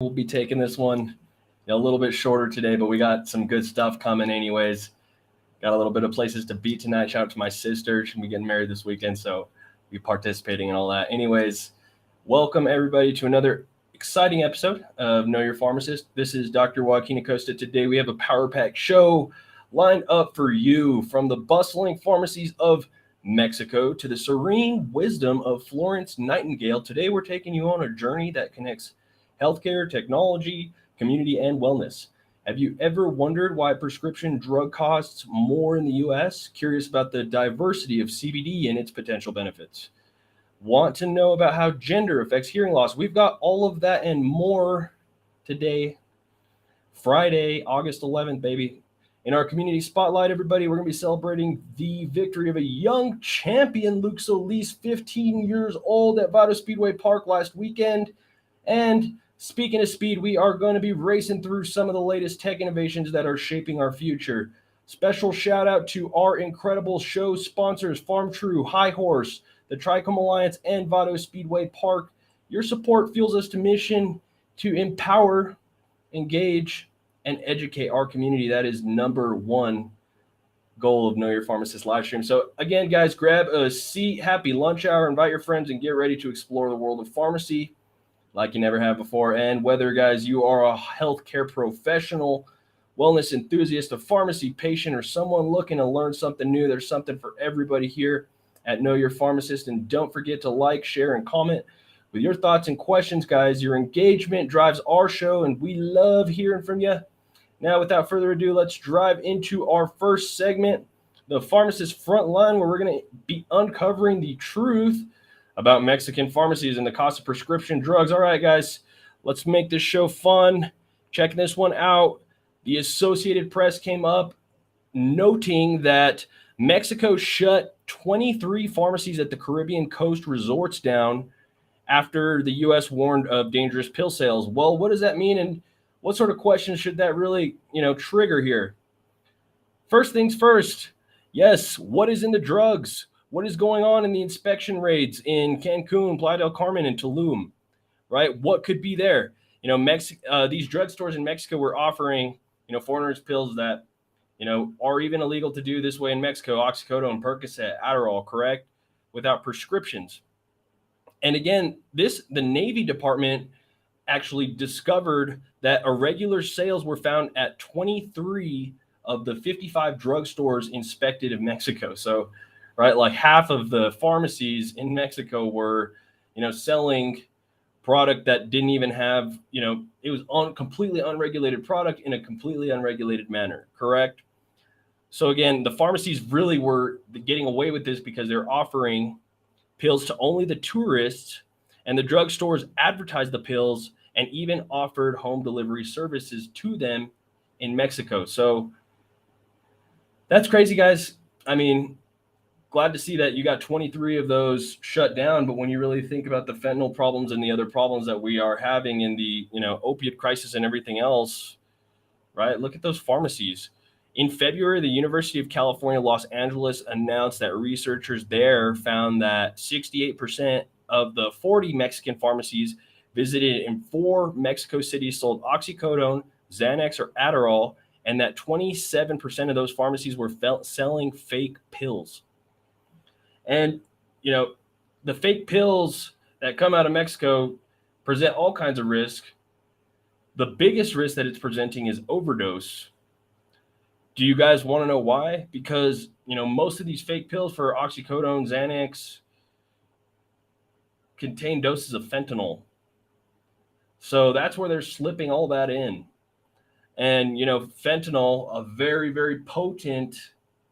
We'll be taking this one a little bit shorter today, but we got some good stuff coming anyways. Got a little bit of places to be tonight. Shout out to my sister. She'll be getting married this weekend, so we'll be participating in all that. Anyways, welcome everybody to another exciting episode of Know Your Pharmacist. This is Dr. Joaquin Acosta. Today we have a power pack show lined up for you, from the bustling pharmacies of Mexico to the serene wisdom of Florence Nightingale. Today we're taking you on a journey that connects healthcare, technology, community, and wellness. Have you ever wondered why prescription drug costs more in the US? Curious about the diversity of CBD and its potential benefits? Want to know about how gender affects hearing loss? We've got all of that and more today, Friday, August 11th, baby. In our community spotlight, everybody, we're going to be celebrating the victory of a young champion, Luke Solis, 15 years old, at Vado Speedway Park last weekend. And speaking of speed, we are going to be racing through some of the latest tech innovations that are shaping our future. Special shout out to our incredible show sponsors, FarmTrue, High Horse, the Trichome Alliance, and Vado Speedway Park. Your support fuels us to mission to empower, engage, and educate our community. That is number one goal of Know Your Pharmacist live stream. So again, guys, grab a seat, happy lunch hour, invite your friends, and get ready to explore the world of pharmacy like you never have before. And whether, guys, you are a healthcare professional, wellness enthusiast, a pharmacy patient, or someone looking to learn something new, there's something for everybody here at Know Your Pharmacist. And don't forget to like, share, and comment with your thoughts and questions, guys. Your engagement drives our show, and we love hearing from you. Now, without further ado, let's drive into our first segment, the Pharmacist Frontline, where we're going to be uncovering the truth about Mexican pharmacies and the cost of prescription drugs. All right, guys, let's make this show fun. Check this one out. The Associated Press came up noting that Mexico shut 23 pharmacies at the Caribbean coast resorts down after the U.S. warned of dangerous pill sales. Well, what does that mean, and what sort of questions should that really, trigger here? First things first. Yes, what is in the drugs? What is going on in the inspection raids in Cancun, Playa del Carmen, and Tulum, right? What could be there? These drugstores in Mexico were offering, foreigners pills that, are even illegal to do this way in Mexico: oxycodone, Percocet, Adderall, correct? Without prescriptions. And again, the Navy Department actually discovered that irregular sales were found at 23 of the 55 drugstores inspected in Mexico. So, right, like half of the pharmacies in Mexico were, selling product that didn't even have, it was completely unregulated product in a completely unregulated manner, correct? So again, the pharmacies really were getting away with this because they're offering pills to only the tourists, and the drugstores advertised the pills and even offered home delivery services to them in Mexico. So that's crazy, guys. I mean, glad to see that you got 23 of those shut down. But when you really think about the fentanyl problems and the other problems that we are having in the, opiate crisis and everything else, right? Look at those pharmacies. In February, the University of California, Los Angeles announced that researchers there found that 68% of the 40 Mexican pharmacies visited in 4 Mexico cities sold oxycodone, Xanax, or Adderall, and that 27% of those pharmacies were selling fake pills. And, the fake pills that come out of Mexico present all kinds of risk. The biggest risk that it's presenting is overdose. Do you guys want to know why? Because, most of these fake pills for oxycodone, Xanax contain doses of fentanyl. So that's where they're slipping all that in. And, fentanyl, a very, very potent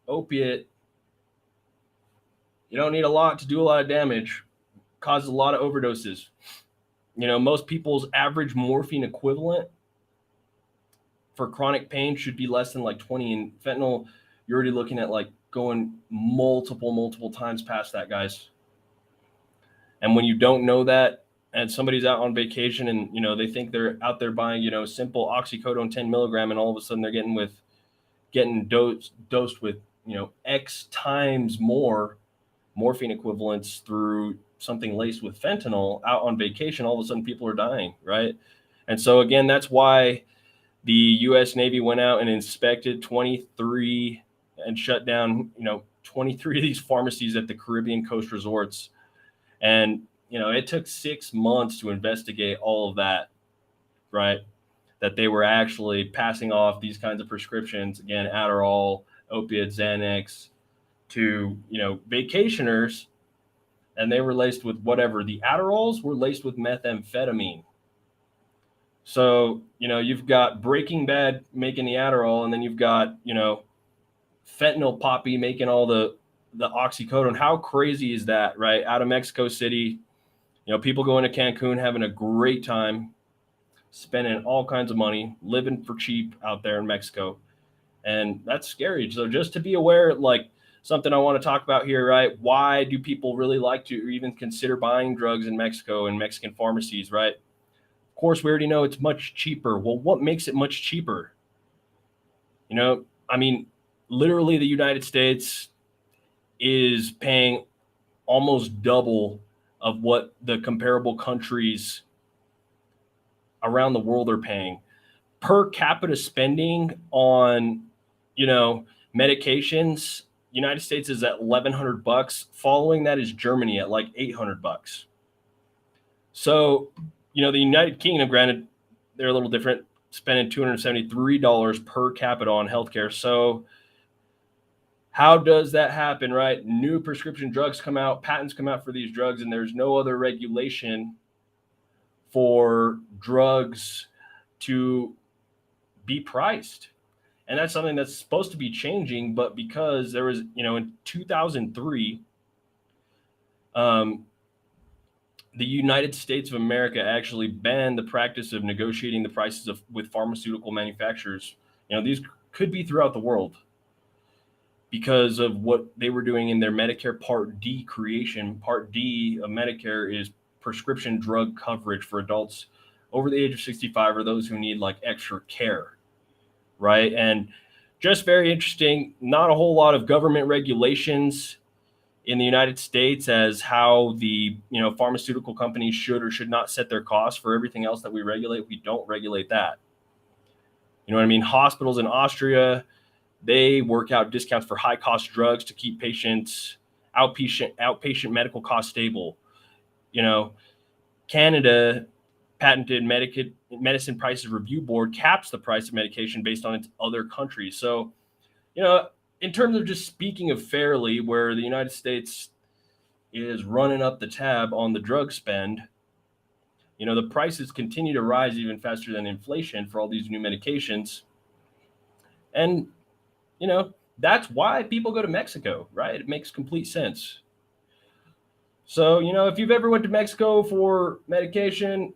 opiate, you don't need a lot to do a lot of damage, causes a lot of overdoses. Most people's average morphine equivalent for chronic pain should be less than like 20. And fentanyl, you're already looking at like going multiple times past that, guys. And when you don't know that, and somebody's out on vacation and, they think they're out there buying, simple oxycodone 10 milligram, and all of a sudden they're getting dosed with, X times more morphine equivalents through something laced with fentanyl out on vacation, all of a sudden people are dying, right? And so again, that's why the U.S. Navy went out and inspected 23 and shut down, 23 of these pharmacies at the Caribbean coast resorts. And, it took 6 months to investigate all of that, right? That they were actually passing off these kinds of prescriptions, again, Adderall, opiates, Xanax, to, vacationers. And they were laced with whatever. The Adderalls were laced with methamphetamine. So, you've got Breaking Bad making the Adderall, and then you've got, fentanyl poppy making all the oxycodone. How crazy is that, right? Out of Mexico City, people going to Cancun, having a great time, spending all kinds of money, living for cheap out there in Mexico. And that's scary. So just to be aware, like something I want to talk about here, right? Why do people really like to even consider buying drugs in Mexico and Mexican pharmacies, right? Of course, we already know it's much cheaper. Well, what makes it much cheaper? Literally the United States is paying almost double of what the comparable countries around the world are paying. Per capita spending on, medications, United States is at $1,100. Following that is Germany at like $800. So, the United Kingdom, granted, they're a little different, spending $273 per capita on healthcare. So how does that happen, right? New prescription drugs come out, patents come out for these drugs, and there's no other regulation for drugs to be priced. And that's something that's supposed to be changing, but because there was, in 2003, the United States of America actually banned the practice of negotiating the prices with pharmaceutical manufacturers. These could be throughout the world because of what they were doing in their Medicare Part D creation. Part D of Medicare is prescription drug coverage for adults over the age of 65 or those who need like extra care, right? And just very interesting, not a whole lot of government regulations in the United States as how the pharmaceutical companies should or should not set their costs. For everything else that we regulate, we don't regulate that. You know what I mean? Hospitals in Austria, they work out discounts for high cost drugs to keep patients outpatient medical costs stable. Canada patented medicine prices review board caps the price of medication based on its other countries. So, in terms of just speaking of fairly, where the United States is running up the tab on the drug spend, the prices continue to rise even faster than inflation for all these new medications. And, that's why people go to Mexico, right? It makes complete sense. So, if you've ever went to Mexico for medication,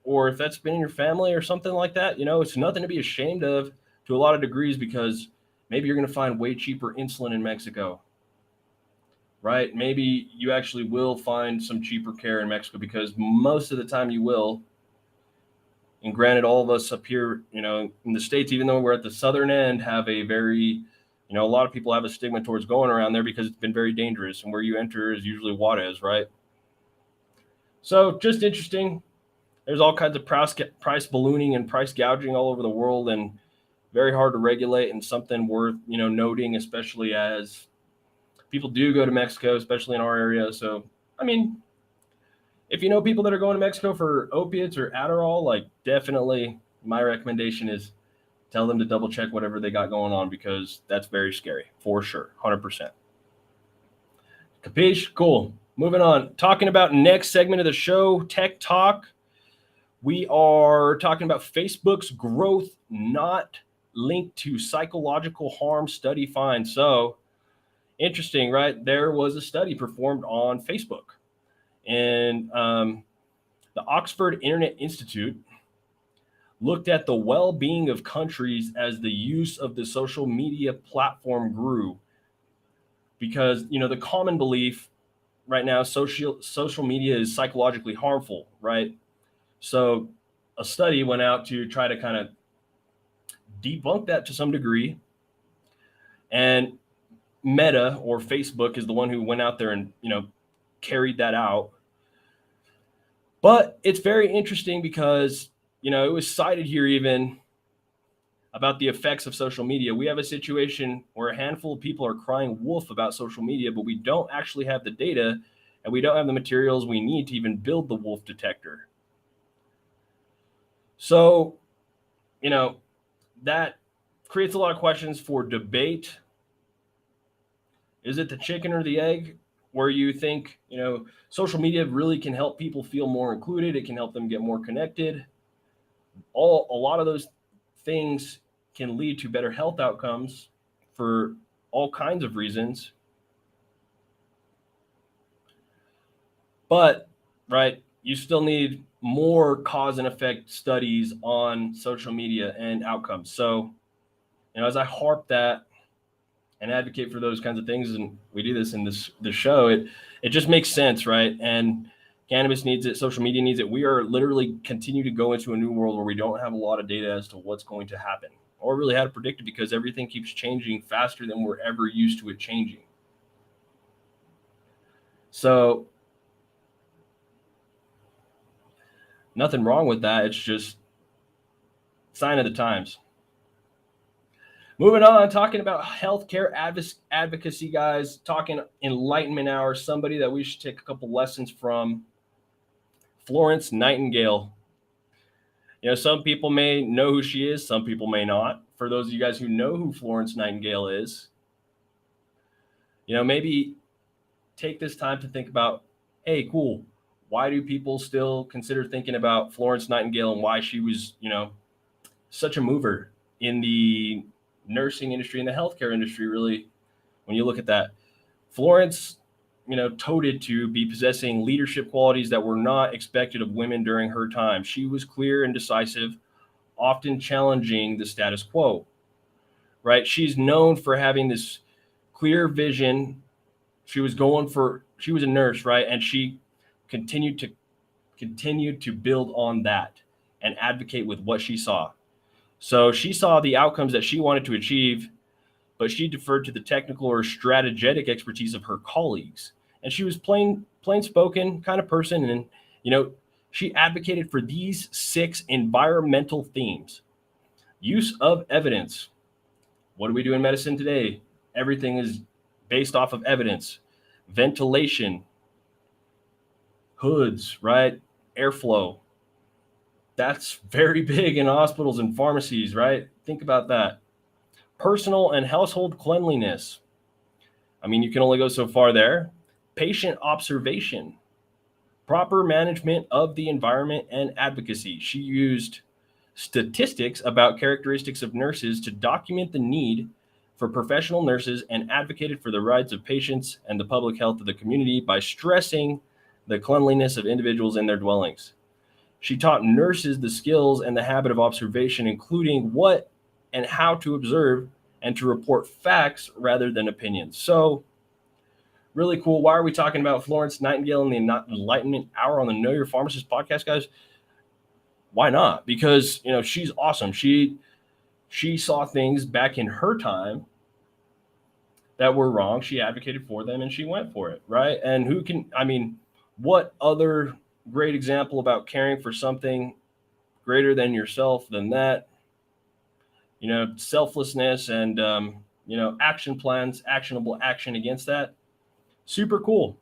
or if that's been in your family or something like that, it's nothing to be ashamed of to a lot of degrees, because maybe you're going to find way cheaper insulin in Mexico, right? Maybe you actually will find some cheaper care in Mexico, because most of the time you will. And granted, all of us up here, in the States, even though we're at the southern end, have a very, a lot of people have a stigma towards going around there because it's been very dangerous. And where you enter is usually Juarez, right? So just interesting. There's all kinds of price ballooning and price gouging all over the world, and very hard to regulate, and something worth, noting, especially as people do go to Mexico, especially in our area. So, if you know people that are going to Mexico for opiates or Adderall, like definitely my recommendation is tell them to double check whatever they got going on, because that's very scary for sure. 100%. Capiche? Cool. Moving on. Talking about next segment of the show, Tech Talk. We are talking about Facebook's growth not linked to psychological harm study finds. So interesting, right? There was a study performed on Facebook, and the Oxford Internet Institute looked at the well-being of countries as the use of the social media platform grew. Because, the common belief right now, social media is psychologically harmful, right? So a study went out to try to kind of debunk that to some degree. And Meta, or Facebook, is the one who went out there and, carried that out. But it's very interesting because it was cited here even about the effects of social media. We have a situation where a handful of people are crying wolf about social media, but we don't actually have the data and we don't have the materials we need to even build the wolf detector. So, that creates a lot of questions for debate. Is it the chicken or the egg? Where you think, social media really can help people feel more included. It can help them get more connected. A lot of those things can lead to better health outcomes for all kinds of reasons. But, right, you still need more cause and effect studies on social media and outcomes. So, as I harp that and advocate for those kinds of things, and we do this in this show, it just makes sense, right? And cannabis needs it, social media needs it. We are literally continue to go into a new world where we don't have a lot of data as to what's going to happen or really how to predict it, because everything keeps changing faster than we're ever used to it changing. So nothing wrong with that. It's just sign of the times. Moving on, talking about healthcare advocacy, guys, talking Enlightenment Hour, somebody that we should take a couple lessons from, Florence Nightingale. Some people may know who she is, some people may not. For those of you guys who know who Florence Nightingale is, maybe take this time to think about, hey, cool, why do people still consider thinking about Florence Nightingale and why she was, such a mover in the nursing industry and the healthcare industry, really, when you look at that. Florence, touted to be possessing leadership qualities that were not expected of women during her time. She was clear and decisive, often challenging the status quo, right? She's known for having this clear vision. She was a nurse, right? And she continued to build on that and advocate with what she saw. So she saw the outcomes that she wanted to achieve, but she deferred to the technical or strategic expertise of her colleagues. And she was plain spoken kind of person. And, she advocated for these 6 environmental themes: use of evidence. What do we do in medicine today? Everything is based off of evidence. Ventilation, hoods, right? Airflow. That's very big in hospitals and pharmacies, right? Think about that. Personal and household cleanliness. I mean, you can only go so far there. Patient observation, proper management of the environment, and advocacy. She used statistics about characteristics of nurses to document the need for professional nurses and advocated for the rights of patients and the public health of the community by stressing the cleanliness of individuals in their dwellings. She taught nurses the skills and the habit of observation, including what and how to observe and to report facts rather than opinions. So, really cool. Why are we talking about Florence Nightingale in the Enlightenment Hour on the Know Your Pharmacist podcast, guys? Why not? Because, she's awesome. She saw things back in her time that were wrong. She advocated for them and she went for it, right? And what other great example about caring for something greater than yourself than that? Selflessness and, action plans, actionable action against that. Super cool.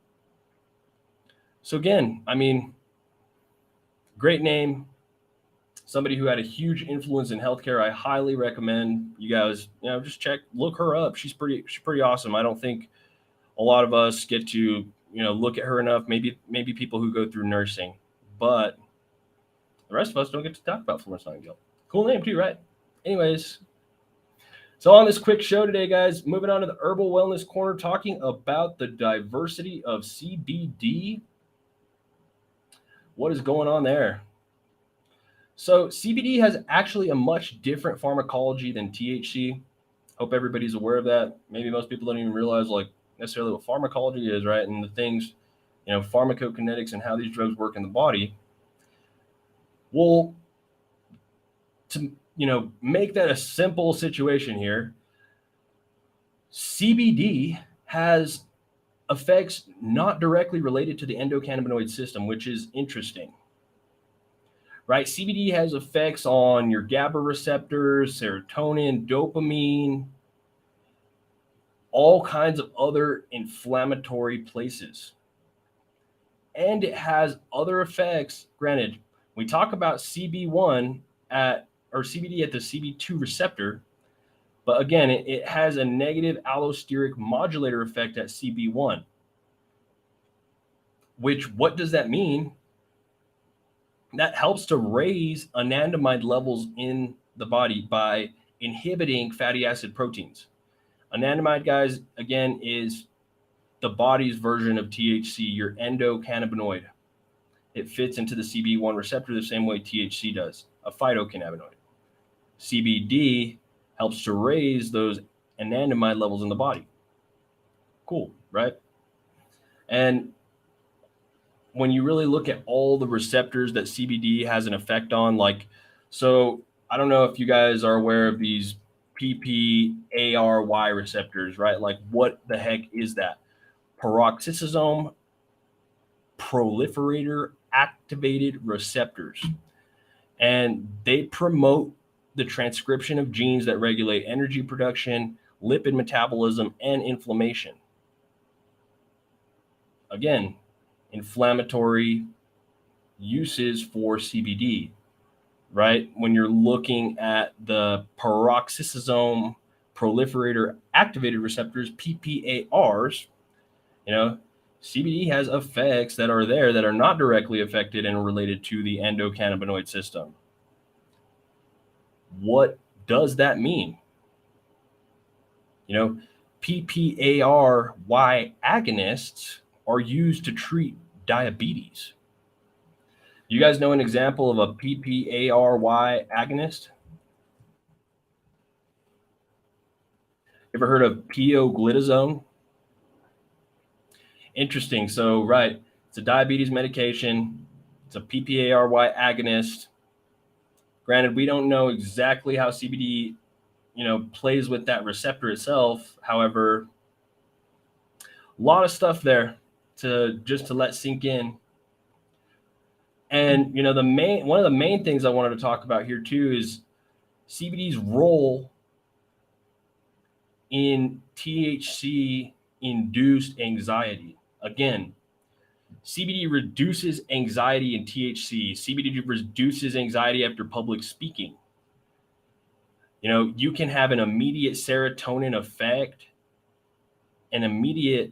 So again, great name, somebody who had a huge influence in healthcare. I highly recommend you guys, just look her up. She's pretty awesome. I don't think a lot of us get to, look at her enough. Maybe people who go through nursing, but the rest of us don't get to talk about Florence Nightingale. Cool name too, right? Anyways, so on this quick show today, guys, moving on to the Herbal Wellness Corner, talking about the diversity of CBD. What is going on there? So CBD has actually a much different pharmacology than THC. Hope everybody's aware of that. Maybe most people don't even realize necessarily what pharmacology is, right? And the things, pharmacokinetics and how these drugs work in the body. Well, to make that a simple situation here, CBD has effects not directly related to the endocannabinoid system, which is interesting, right? CBD has effects on your GABA receptors, serotonin, dopamine, all kinds of other inflammatory places. And it has other effects. Granted, we talk about CB1 or CBD at the CB2 receptor, but again, it has a negative allosteric modulator effect at CB1. Which, what does that mean? That helps to raise anandamide levels in the body by inhibiting fatty acid proteins. Anandamide, guys, again, is the body's version of THC, your endocannabinoid. It fits into the CB1 receptor the same way THC does, a phytocannabinoid. CBD helps to raise those anandamide levels in the body. Cool, right? And when you really look at all the receptors that CBD has an effect on, like, so I don't know if you guys are aware of these PPARY receptors, right? Like, what the heck is that? Peroxisome proliferator activated receptors. And they promote the transcription of genes that regulate energy production, lipid metabolism, and inflammation. Again, inflammatory uses for CBD, right? When you're looking at the peroxisome proliferator activated receptors, PPARs, CBD has effects that are there that are not directly affected and related to the endocannabinoid system. What does that mean? PPARY agonists are used to treat diabetes. You guys know an example of a PPARY agonist? Ever heard of pioglitazone? Interesting. So, right, it's a diabetes medication. It's a PPARY agonist. Granted, we don't know exactly how CBD, plays with that receptor itself. However, a lot of stuff there to let sink in. And, one of the main things I wanted to talk about here too is CBD's role in THC-induced anxiety. Again, CBD reduces anxiety in THC. CBD reduces anxiety after public speaking. You can have an immediate serotonin effect, an immediate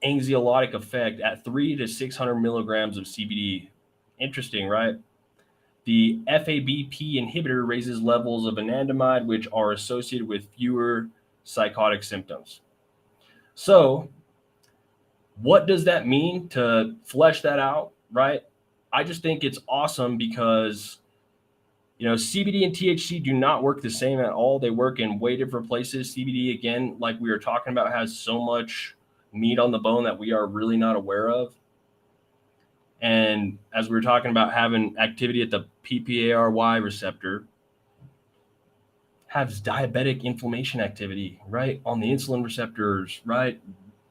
anxiolytic effect at 300 to 600 milligrams of CBD. Interesting, right? The FABP inhibitor raises levels of anandamide, which are associated with fewer psychotic symptoms. So, what does that mean? To flesh that out, right? I just think it's awesome because, CBD and THC do not work the same at all. They work in way different places. CBD, again, like we were talking about, has so much meat on the bone that we are really not aware of. And as we were talking about having activity at the PPARY receptor, has diabetic inflammation activity, right? On the insulin receptors, right?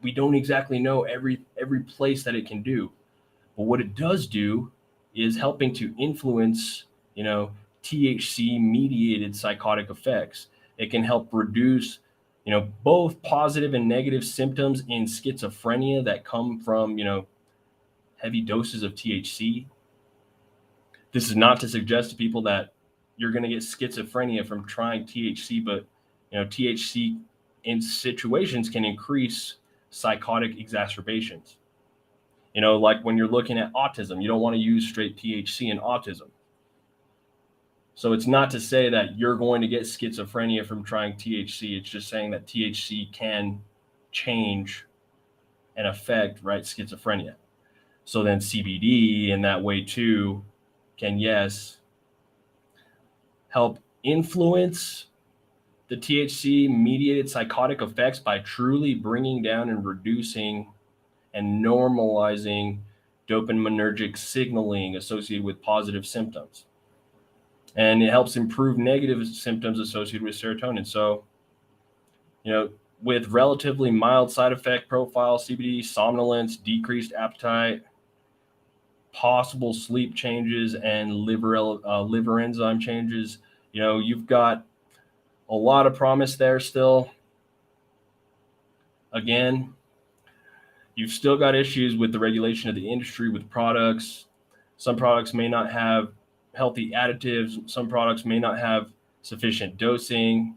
We don't exactly know every place that it can do. But what it does do is helping to influence, THC mediated psychotic effects. It can help reduce, both positive and negative symptoms in schizophrenia that come from, heavy doses of THC. This is not to suggest to people that you're going to get schizophrenia from trying THC, but THC in situations can increase psychotic exacerbations. Like when you're looking at autism, you don't want to use straight THC in autism. So it's not to say that you're going to get schizophrenia from trying THC. It's just saying that THC can change and affect, right, schizophrenia. So then CBD in that way too can, yes, help influence the THC mediated psychotic effects by truly bringing down and reducing and normalizing dopaminergic signaling associated with positive symptoms. And it helps improve negative symptoms associated with serotonin. So, with relatively mild side effect profile, CBD, somnolence, decreased appetite, possible sleep changes and liver enzyme changes. You've got a lot of promise there still. Again, you've still got issues with the regulation of the industry with products. Some products may not have healthy additives. Some products may not have sufficient dosing.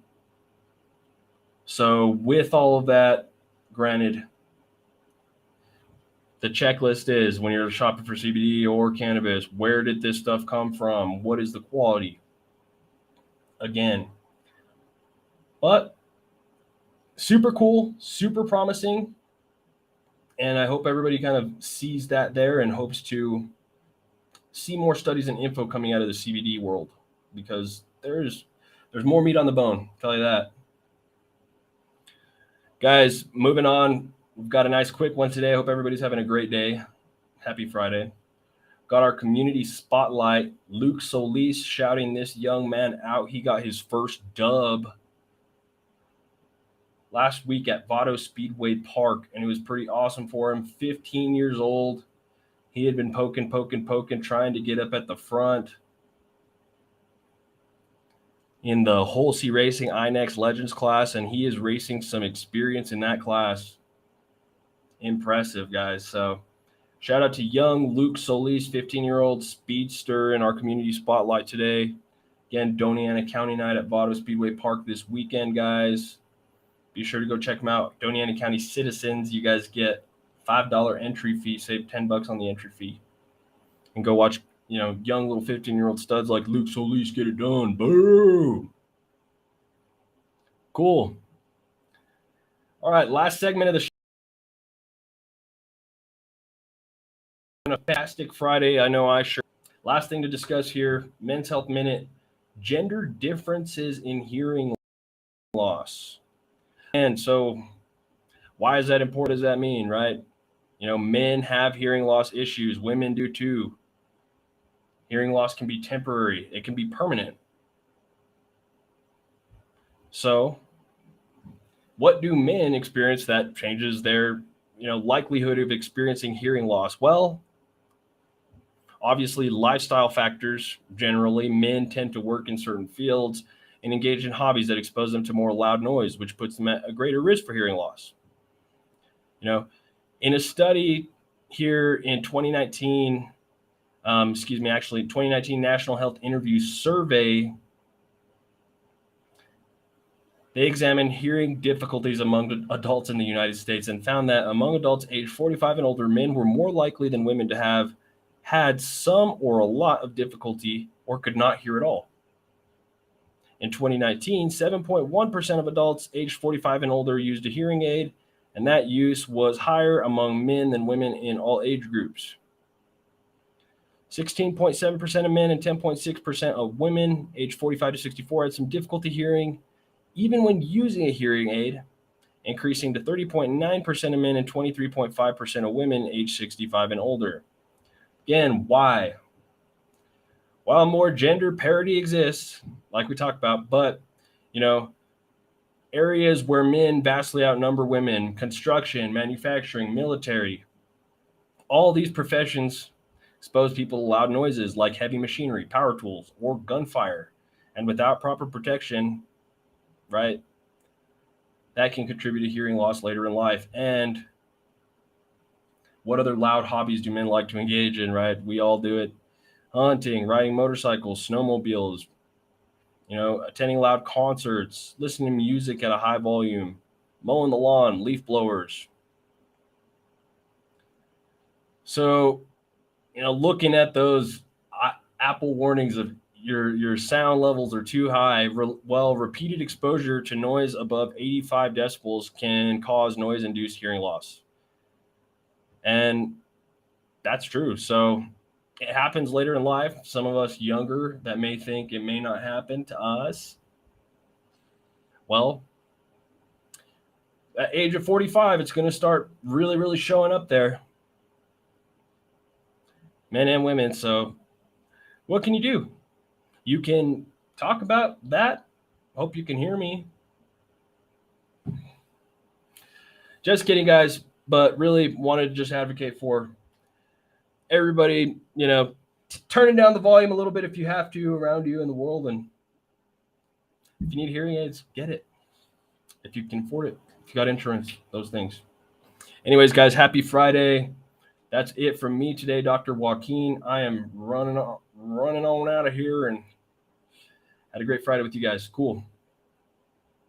So with all of that, granted, the checklist is when you're shopping for CBD or cannabis, where did this stuff come from? What is the quality? Again, but super cool, super promising. And I hope everybody kind of sees that there and hopes to see more studies and info coming out of the CBD world, because there's more meat on the bone, I'll tell you that. Guys, moving on. We've got a nice quick one today. I hope everybody's having a great day. Happy Friday. Got our community spotlight. Luke Solis shouting this young man out. He got his first dub last week at Vado Speedway Park, and it was pretty awesome for him. 15 years old. He had been poking, trying to get up at the front in the Whole C Racing INEX Legends class, and he is racing some experience in that class. Impressive, guys. So shout out to young Luke Solis, 15-year-old speedster in our community spotlight today. Again, Doñana County night at Vado Speedway Park this weekend, guys. Be sure to go check them out. Doñana County citizens, you guys get $5 entry fee, save $10 on the entry fee. And go watch, young little 15-year-old studs like Luke Solis get it done. Boom. Cool. All right, last segment of the show. A fantastic Friday. I know I sure. Last thing to discuss here, Men's Health Minute, gender differences in hearing loss. And so why is that important? What does that mean, right? Men have hearing loss issues. Women do too. Hearing loss can be temporary. It can be permanent. So what do men experience that changes their, likelihood of experiencing hearing loss? Well, obviously lifestyle factors. Generally, men tend to work in certain fields and engage in hobbies that expose them to more loud noise, which puts them at a greater risk for hearing loss. In a study here in 2019, 2019 National Health Interview Survey, they examined hearing difficulties among adults in the United States and found that among adults aged 45 and older, men were more likely than women to have had some or a lot of difficulty or could not hear at all. In 2019, 7.1% of adults aged 45 and older used a hearing aid, and that use was higher among men than women in all age groups. 16.7% of men and 10.6% of women aged 45 to 64 had some difficulty hearing, even when using a hearing aid, increasing to 30.9% of men and 23.5% of women aged 65 and older. Again, why? While more gender parity exists, like we talked about, but, areas where men vastly outnumber women, construction, manufacturing, military, all these professions expose people to loud noises like heavy machinery, power tools, or gunfire. And without proper protection, right, that can contribute to hearing loss later in life. And what other loud hobbies do men like to engage in, right? We all do it. Hunting, riding motorcycles, snowmobiles, attending loud concerts, listening to music at a high volume, mowing the lawn, leaf blowers. So, looking at those Apple warnings of your sound levels are too high, repeated exposure to noise above 85 decibels can cause noise-induced hearing loss. And that's true. So it happens later in life. Some of us younger that may think it may not happen to us. Well, at age of 45, it's going to start really, really showing up there. Men and women. So what can you do? You can talk about that. Hope you can hear me. Just kidding, guys. But really wanted to just advocate for everybody, turning down the volume a little bit if you have to around you in the world. And if you need hearing aids, get it. If you can afford it, if you got insurance, those things. Anyways, guys, happy Friday. That's it from me today, Dr. Joaquin. I am running on out of here, and had a great Friday with you guys. Cool.